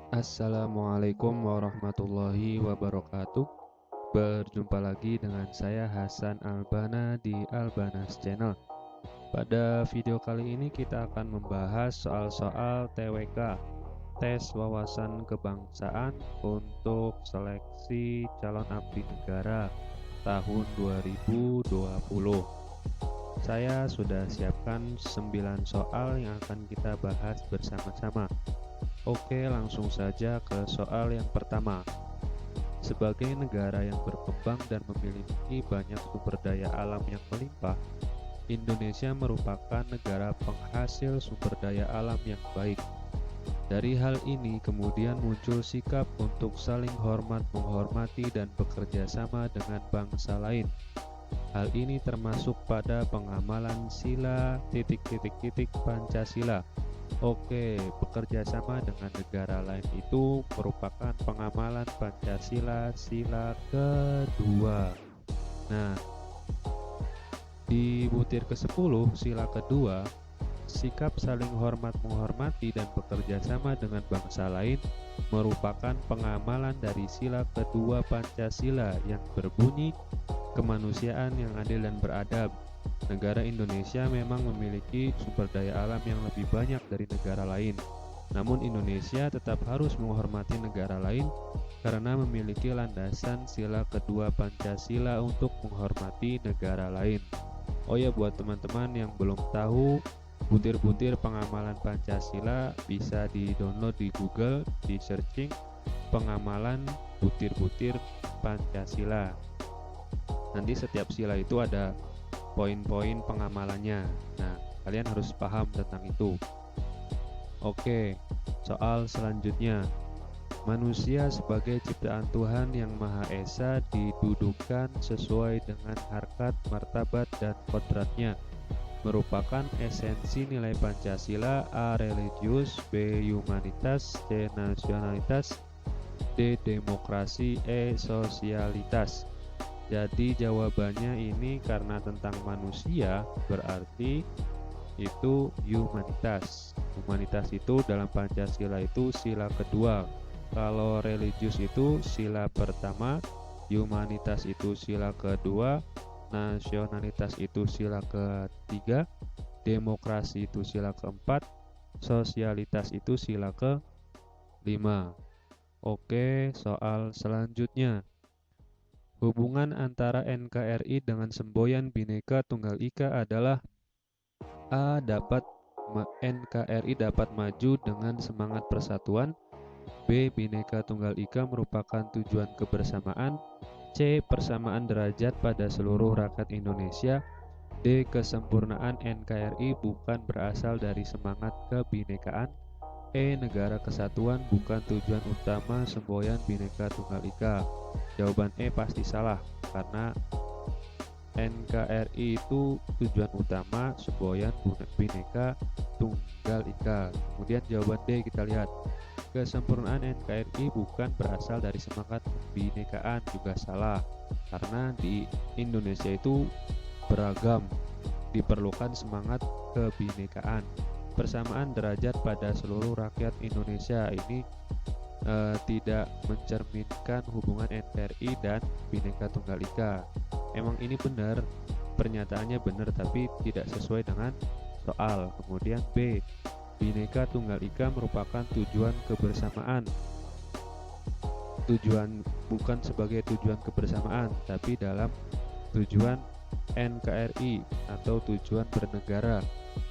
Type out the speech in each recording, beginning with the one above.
Assalamualaikum warahmatullahi wabarakatuh. Berjumpa lagi dengan saya Hasan Albana di Albanas Channel. Pada video kali ini kita akan membahas soal-soal TWK, tes wawasan kebangsaan untuk seleksi calon abdi negara tahun 2020. Saya sudah siapkan 9 soal yang akan kita bahas bersama-sama. Oke, langsung saja ke soal yang pertama. Sebagai negara yang berkembang dan memiliki banyak sumber daya alam yang melimpah, Indonesia merupakan negara penghasil sumber daya alam yang baik. Dari hal ini kemudian muncul sikap untuk saling hormat menghormati dan bekerja sama dengan bangsa lain. Hal ini termasuk pada pengamalan sila Pancasila. Oke, bekerja sama dengan negara lain itu merupakan pengamalan Pancasila sila kedua. Nah, di butir ke-10 sila kedua, sikap saling hormat menghormati dan bekerja sama dengan bangsa lain merupakan pengamalan dari sila kedua Pancasila yang berbunyi kemanusiaan yang adil dan beradab. Negara Indonesia memang memiliki sumber daya alam yang lebih banyak dari negara lain. Namun Indonesia tetap harus menghormati negara lain karena memiliki landasan sila kedua Pancasila untuk menghormati negara lain. Oh ya, buat teman-teman yang belum tahu, butir-butir pengamalan Pancasila bisa di-download di Google, di searching pengamalan butir-butir Pancasila. Nanti setiap sila itu ada poin-poin pengamalannya. Nah, kalian harus paham tentang itu. Oke, soal selanjutnya. Manusia sebagai ciptaan Tuhan yang Maha Esa didudukan sesuai dengan harkat, martabat, dan kodratnya. Merupakan esensi nilai Pancasila. A. Religius, B. Humanitas, C. Nasionalitas, D. Demokrasi, E. Sosialitas. Jadi jawabannya ini karena tentang manusia, berarti itu humanitas. Humanitas itu dalam Pancasila itu sila kedua. Kalau religius itu sila pertama, humanitas itu sila kedua, nasionalitas itu sila ketiga, demokrasi itu sila keempat, sosialitas itu sila kelima. Oke, soal selanjutnya. Hubungan antara NKRI dengan semboyan Bhinneka Tunggal Ika adalah A. NKRI dapat maju dengan semangat persatuan. B. Bhinneka Tunggal Ika merupakan tujuan kebersamaan. C. Persamaan derajat pada seluruh rakyat Indonesia. D. Kesempurnaan NKRI bukan berasal dari semangat kebhinekaan. E. Negara kesatuan bukan tujuan utama semboyan Bhinneka Tunggal Ika. Jawaban E pasti salah, karena NKRI itu tujuan utama semboyan Bhinneka Tunggal Ika. Kemudian jawaban D kita lihat. Kesempurnaan NKRI bukan berasal dari semangat kebhinekaan, juga salah, karena di Indonesia itu beragam, diperlukan semangat kebhinekaan. Persamaan derajat pada seluruh rakyat Indonesia ini tidak mencerminkan hubungan NKRI dan Bhinneka Tunggal Ika. Emang ini benar, pernyataannya benar, tapi tidak sesuai dengan soal. Kemudian B, Bhinneka Tunggal Ika merupakan tujuan kebersamaan. Tujuan bukan sebagai tujuan kebersamaan, tapi dalam tujuan NKRI atau tujuan bernegara.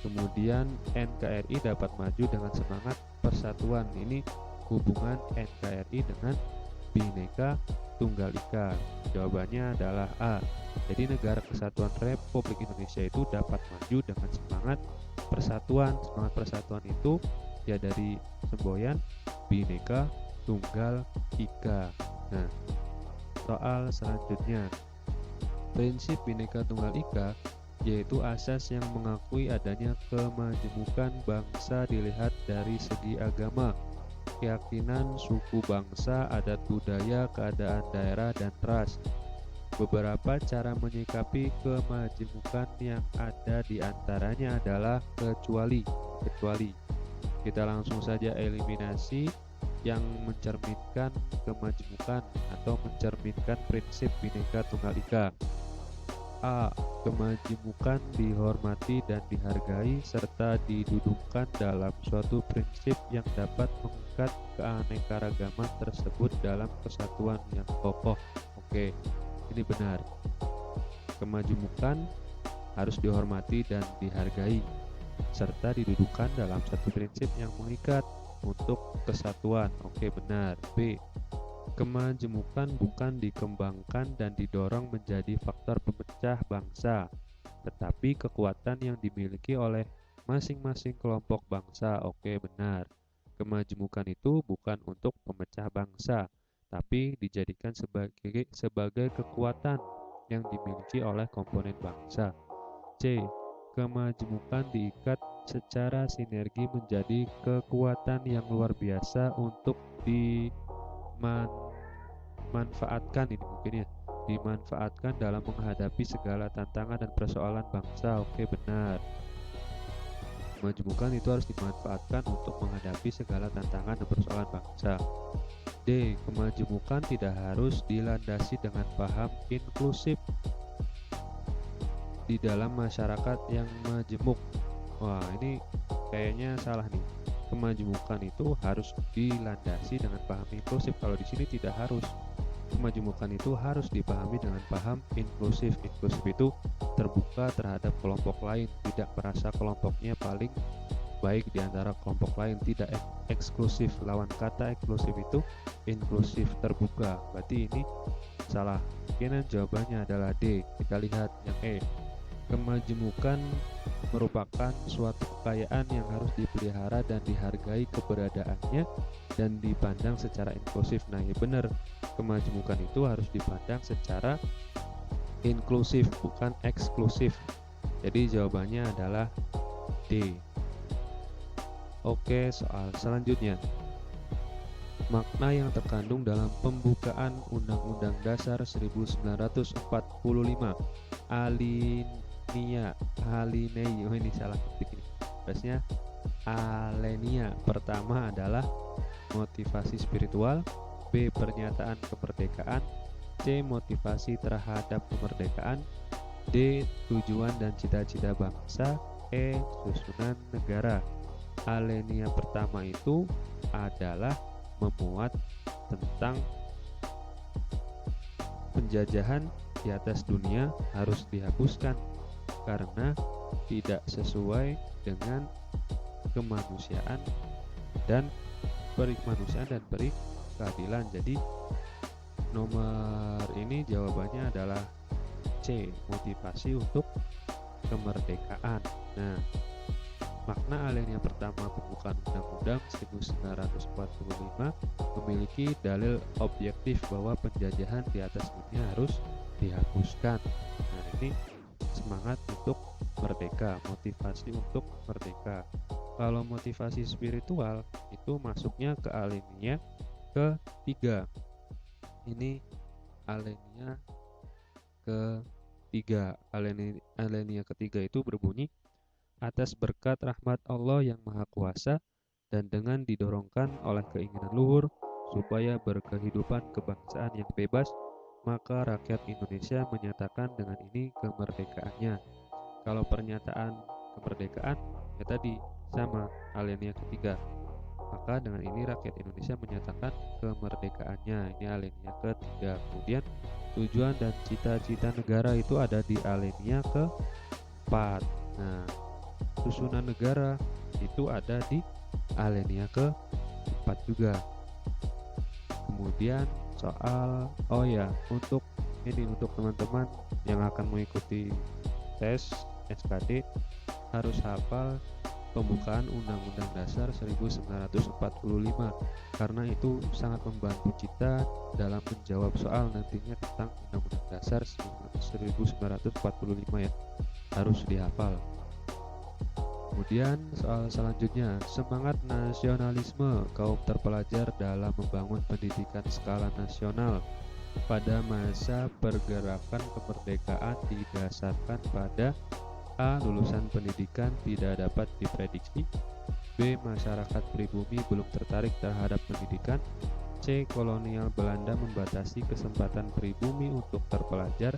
Kemudian NKRI dapat maju dengan semangat persatuan. Ini hubungan NKRI dengan Bhinneka Tunggal Ika. Jawabannya adalah A. Jadi negara kesatuan Republik Indonesia itu dapat maju dengan semangat persatuan. Semangat persatuan itu ya dari semboyan Bhinneka Tunggal Ika. Nah, soal selanjutnya. Prinsip Bhinneka Tunggal Ika yaitu asas yang mengakui adanya kemajemukan bangsa dilihat dari segi agama, keyakinan, suku bangsa, adat budaya, keadaan daerah, dan ras. Beberapa cara menyikapi kemajemukan yang ada di antaranya adalah kecuali. Kita langsung saja eliminasi. yang mencerminkan kemajemukan atau mencerminkan prinsip Bhinneka Tunggal Ika. A. Kemajemukan dihormati dan dihargai serta didudukkan dalam suatu prinsip yang dapat mengikat keanekaragaman tersebut dalam kesatuan yang kokoh. Oke, ini benar. Kemajemukan harus dihormati dan dihargai serta didudukkan dalam satu prinsip yang mengikat untuk kesatuan. Oke, benar. B. Kemajemukan bukan dikembangkan dan didorong menjadi faktor pemecah bangsa, tetapi kekuatan yang dimiliki oleh masing-masing kelompok bangsa. Oke, benar. Kemajemukan itu bukan untuk pemecah bangsa, tapi dijadikan sebagai kekuatan yang dimiliki oleh komponen bangsa. C. Kemajemukan diikat secara sinergi menjadi kekuatan yang luar biasa untuk dimanfaatkan dimanfaatkan dalam menghadapi segala tantangan dan persoalan bangsa. Oke, benar. Kemajemukan itu harus dimanfaatkan untuk menghadapi segala tantangan dan persoalan bangsa. D. Kemajemukan tidak harus dilandasi dengan paham inklusif di dalam masyarakat yang majemuk. Wah, ini kayaknya salah nih. Kemajemukan itu harus dilandasi dengan paham inklusif. Kalau di sini tidak harus. Kemajemukan itu harus dipahami dengan paham inklusif. Inklusif itu terbuka terhadap kelompok lain, tidak merasa kelompoknya paling baik di antara kelompok lain, tidak eksklusif. Lawan kata eksklusif itu inklusif, terbuka. Berarti ini salah. Kemungkinan jawabannya adalah D. Kita lihat yang E. Kemajemukan merupakan suatu kekayaan yang harus dipelihara dan dihargai keberadaannya dan dipandang secara inklusif. Nah, ya benar. Kemajemukan itu harus dipandang secara inklusif, bukan eksklusif. Jadi jawabannya adalah D. Oke, soal selanjutnya. Makna yang terkandung dalam pembukaan Undang-Undang Dasar 1945 alinei, ini salah ketik ini. Terusnya alinea pertama adalah motivasi spiritual, B. Pernyataan kemerdekaan, C. Motivasi terhadap kemerdekaan, D. Tujuan dan cita-cita bangsa, E. Susunan negara. Alinea pertama itu adalah memuat tentang penjajahan di atas dunia harus dihapuskan karena tidak sesuai dengan kemanusiaan dan perikeadilan. Jadi nomor ini jawabannya adalah C, motivasi untuk kemerdekaan. Nah, makna alinea pertama pembukaan Undang-Undang 1945 memiliki dalil objektif bahwa penjajahan di atas dunia harus dihapuskan. Nah, ini semangat untuk merdeka, motivasi untuk merdeka. Kalau motivasi spiritual itu masuknya ke alinea ketiga. Ini alinea ketiga. Alinea ketiga itu berbunyi, atas berkat rahmat Allah yang Maha Kuasa dan dengan didorongkan oleh keinginan luhur supaya berkehidupan kebangsaan yang bebas, maka rakyat Indonesia menyatakan dengan ini kemerdekaannya. Kalau pernyataan kemerdekaan ya tadi sama alinea ketiga, maka dengan ini rakyat Indonesia menyatakan kemerdekaannya. Ini alinea ketiga. Kemudian tujuan dan cita-cita negara itu ada di alinea keempat. Nah, susunan negara itu ada di alinea keempat juga. Kemudian soal untuk teman-teman yang akan mengikuti tes SKD harus hafal pembukaan Undang-Undang Dasar 1945 karena itu sangat membantu kita dalam menjawab soal nantinya tentang Undang-Undang Dasar 1945 ya, harus dihafal. Kemudian soal selanjutnya, semangat nasionalisme kaum terpelajar dalam membangun pendidikan skala nasional pada masa pergerakan kemerdekaan didasarkan pada A. Lulusan pendidikan tidak dapat diprediksi, B. Masyarakat pribumi belum tertarik terhadap pendidikan. C. Kolonial Belanda membatasi kesempatan pribumi untuk terpelajar.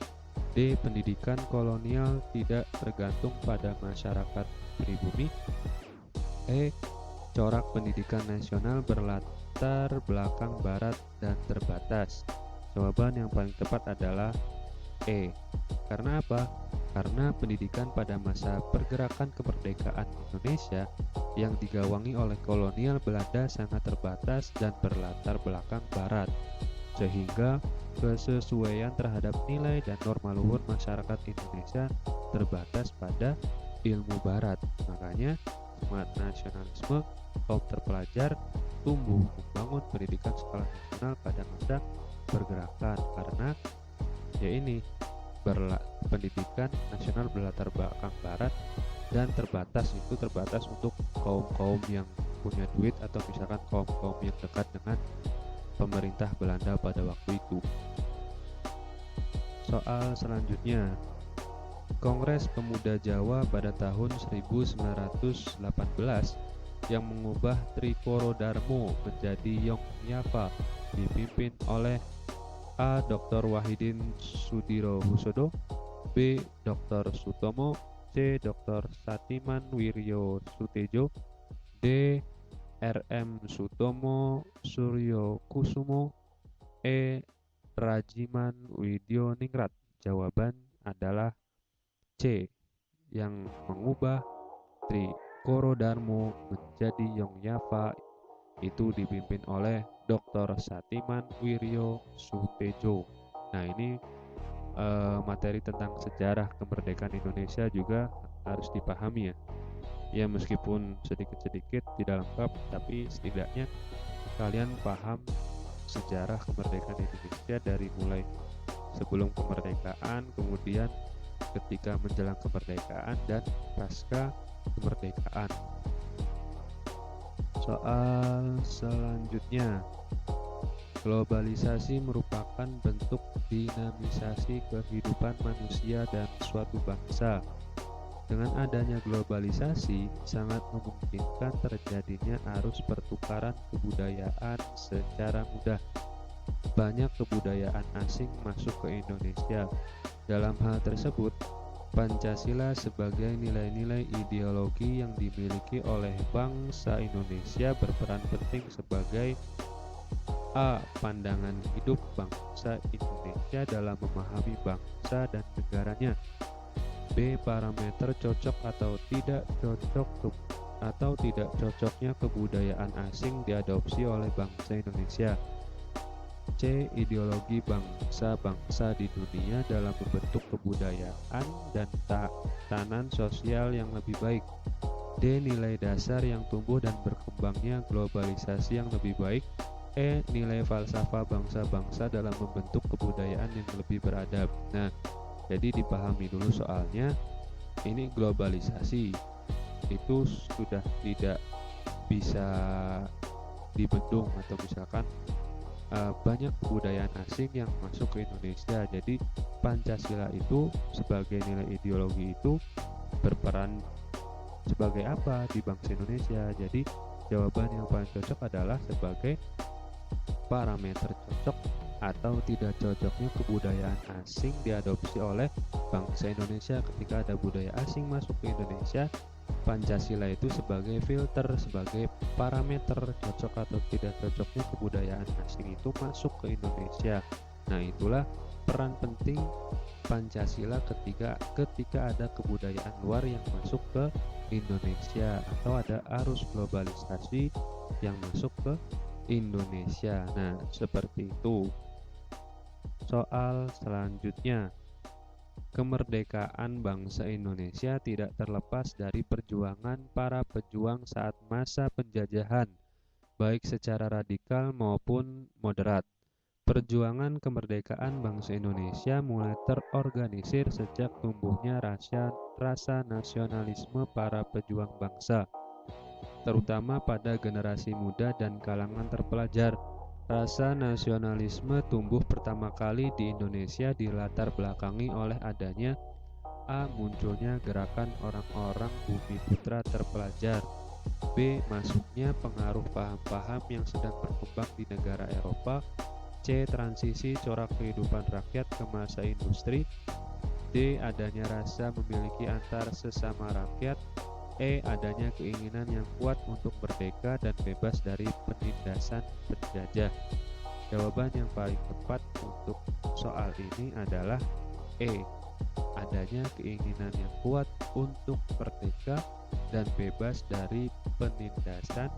D. Pendidikan kolonial tidak tergantung pada masyarakat pribumi. E. Corak pendidikan nasional berlatar belakang barat dan terbatas. Jawaban yang paling tepat adalah E. Karena apa? Karena pendidikan pada masa pergerakan kemerdekaan Indonesia yang digawangi oleh kolonial Belanda sangat terbatas dan berlatar belakang barat, sehingga kesesuaian terhadap nilai dan norma luhur masyarakat Indonesia terbatas pada ilmu barat. Makanya semangat nasionalisme kaum terpelajar tumbuh membangun pendidikan sekolah nasional pada masa pergerakan, karena ya ini pendidikan nasional berlatar belakang barat dan terbatas untuk kaum-kaum yang punya duit atau misalkan kaum-kaum yang dekat dengan pemerintah Belanda pada waktu itu. Soal selanjutnya, Kongres Pemuda Jawa pada tahun 1918 yang mengubah Trikoro Darmo menjadi Yong-Yava dipimpin oleh A. Dr. Wahidin Sudirohusodo, B. Dr. Sutomo, C. Dr. Satiman Wiryo Sutejo, D. R.M. Sutomo Suryo Kusumo, E. Rajiman Widyoningrat. Jawaban adalah C, yang mengubah Trikoro Darmo menjadi Yong-Yava itu dipimpin oleh Dr. Satiman Wiryo Sutejo. Nah, ini materi tentang sejarah kemerdekaan Indonesia juga harus dipahami ya. Ya, meskipun sedikit-sedikit tidak lengkap, tapi setidaknya kalian paham sejarah kemerdekaan Indonesia dari mulai sebelum kemerdekaan, kemudian ketika menjelang kemerdekaan, dan pasca kemerdekaan. Soal selanjutnya, globalisasi merupakan bentuk dinamisasi kehidupan manusia dan suatu bangsa. Dengan adanya globalisasi, sangat memungkinkan terjadinya arus pertukaran kebudayaan secara mudah. Banyak kebudayaan asing masuk ke Indonesia. Dalam hal tersebut, Pancasila sebagai nilai-nilai ideologi yang dimiliki oleh bangsa Indonesia berperan penting sebagai A. Pandangan hidup bangsa Indonesia dalam memahami bangsa dan negaranya. B. Parameter cocok atau tidak cocoknya kebudayaan asing diadopsi oleh bangsa Indonesia. C. Ideologi bangsa-bangsa di dunia dalam membentuk kebudayaan dan tatanan sosial yang lebih baik. D. Nilai dasar yang tumbuh dan berkembangnya globalisasi yang lebih baik. E. Nilai falsafah bangsa-bangsa dalam membentuk kebudayaan yang lebih beradab. Nah, jadi dipahami dulu soalnya, ini globalisasi itu sudah tidak bisa dibendung, atau misalkan banyak kebudayaan asing yang masuk ke Indonesia. Jadi Pancasila itu sebagai nilai ideologi itu berperan sebagai apa di bangsa Indonesia. Jadi jawaban yang paling cocok adalah sebagai parameter cocok atau tidak cocoknya kebudayaan asing diadopsi oleh bangsa Indonesia. Ketika ada budaya asing masuk ke Indonesia, Pancasila itu sebagai filter, sebagai parameter cocok atau tidak cocoknya kebudayaan asing itu masuk ke Indonesia. Nah, itulah peran penting Pancasila ketika ada kebudayaan luar yang masuk ke Indonesia atau ada arus globalisasi yang masuk ke Indonesia. Nah, seperti itu. Soal selanjutnya, kemerdekaan bangsa Indonesia tidak terlepas dari perjuangan para pejuang saat masa penjajahan, baik secara radikal maupun moderat. Perjuangan kemerdekaan bangsa Indonesia mulai terorganisir sejak tumbuhnya rasa nasionalisme para pejuang bangsa, terutama pada generasi muda dan kalangan terpelajar. Rasa nasionalisme tumbuh pertama kali di Indonesia dilatar belakangi oleh adanya munculnya gerakan orang-orang bumi putra terpelajar B. Masuknya pengaruh paham-paham yang sedang berkembang di negara Eropa. C. Transisi corak kehidupan rakyat ke masa industri. D. Adanya rasa memiliki antar sesama rakyat. E. Adanya keinginan yang kuat untuk merdeka dan bebas dari penindasan penjajah. Jawaban yang paling tepat untuk soal ini adalah E. Adanya keinginan yang kuat untuk merdeka dan bebas dari penindasan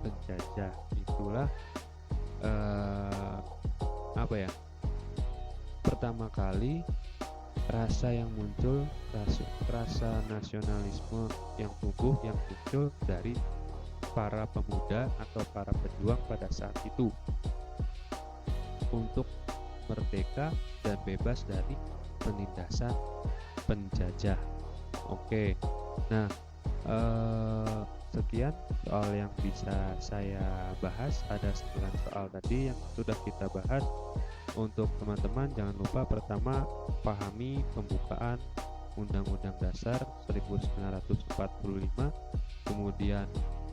penjajah. Itulah pertama kali rasa yang muncul, rasa nasionalisme yang tumbuh, yang muncul dari para pemuda atau para pejuang pada saat itu untuk merdeka dan bebas dari penindasan penjajah. Oke, nah sekian soal yang bisa saya bahas. Ada 9 soal tadi yang sudah kita bahas. Untuk teman-teman jangan lupa pertama pahami pembukaan Undang-Undang Dasar 1945, kemudian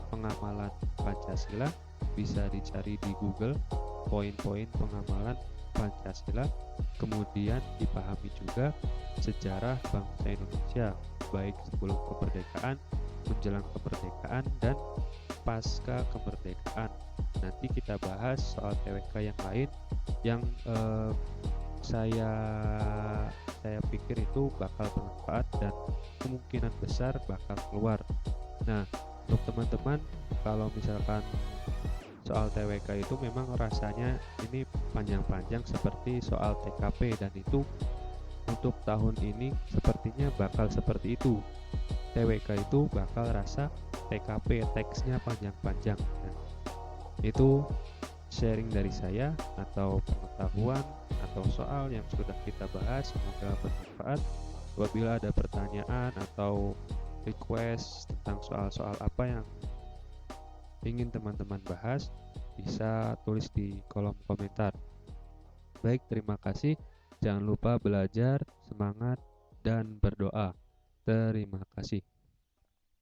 pengamalan Pancasila, bisa dicari di Google poin-poin pengamalan Pancasila, kemudian dipahami juga sejarah bangsa Indonesia baik sebelum kemerdekaan, menjelang kemerdekaan, dan pasca kemerdekaan. Nanti kita bahas soal TWK yang lain yang saya pikir itu bakal bermanfaat dan kemungkinan besar bakal keluar. Nah, untuk teman-teman kalau misalkan soal TWK itu memang rasanya ini panjang-panjang seperti soal TKP, dan itu untuk tahun ini sepertinya bakal seperti itu. TWK itu bakal rasa TKP, teksnya panjang-panjang. Nah, itu sharing dari saya atau pengetahuan atau soal yang sudah kita bahas, semoga bermanfaat. Apabila ada pertanyaan atau request tentang soal-soal apa yang ingin teman-teman bahas, bisa tulis di kolom komentar. Baik, terima kasih. Jangan lupa belajar, semangat, dan berdoa. Terima kasih.